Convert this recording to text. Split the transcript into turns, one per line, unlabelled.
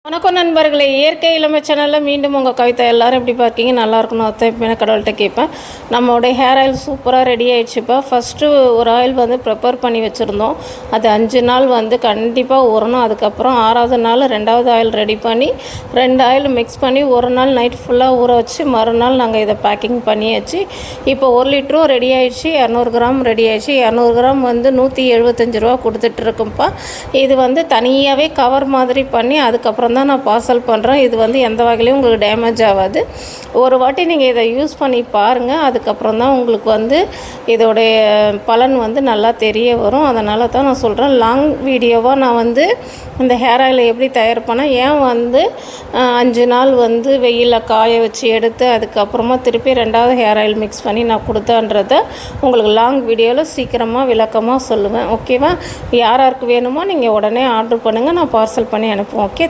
வணக்கம் நண்பர்களே, இயற்கை இளமை சேனலில் மீண்டும் உங்கள் கவிதா. எல்லோரும் எப்படி பார்க்கிங்க? நல்லா இருக்கணும். அத்தை கடவுள்கிட்ட கேட்பேன். நம்மளுடைய ஹேர் ஆயில் சூப்பராக ரெடி ஆகிடுச்சுப்பா. ஃபஸ்ட்டு ஒரு ஆயில் ப்ரிப்பேர் பண்ணி வச்சுருந்தோம். அது 5 நாள் கண்டிப்பாக ஊறணும். அதுக்கப்புறம் 6வது நாள் 2வது ஆயில் ரெடி பண்ணி 2 ஆயில் மிக்ஸ் பண்ணி ஒரு நாள் நைட் ஃபுல்லாக ஊற வச்சு மறுநாள் நாங்கள் இதை பேக்கிங் பண்ணியாச்சு. இப்போ 1 லிட்டரும் ரெடி ஆகிடுச்சு. 200 கிராம் ரெடி ஆகிடுச்சு. 200 கிராம் 175 ரூபா கொடுத்துட்ருக்கும்ப்பா. இது தனியாகவே கவர் மாதிரி பண்ணி அதுக்கப்புறம் தான் நான் பார்சல் பண்ணுறேன். இது எந்த வகையிலையும் உங்களுக்கு டேமேஜ் ஆகாது. ஒரு வாட்டி நீங்கள் இதை யூஸ் பண்ணி பாருங்கள். அதுக்கப்புறம் தான் உங்களுக்கு இதோடைய பலன் நல்லா தெரிய வரும். அதனால தான் நான் சொல்கிறேன். லாங் வீடியோவாக நான் இந்த ஹேர் ஆயிலை எப்படி தயார் பண்ணேன், ஏன் 5 நாள் வெயிலில் காய வச்சு எடுத்து அதுக்கப்புறமா திருப்பி 2வது ஹேர் ஆயில் மிக்ஸ் பண்ணி நான் கொடுத்தேன்றதை உங்களுக்கு லாங் வீடியோவில் சீக்கிரமாக விளக்கமாக சொல்லுவேன். ஓகேவா? யாருக்கு வேணுமோ நீங்கள் உடனே ஆர்டர் பண்ணுங்கள். நான் பார்சல் பண்ணி அனுப்புவேன். ஓகே.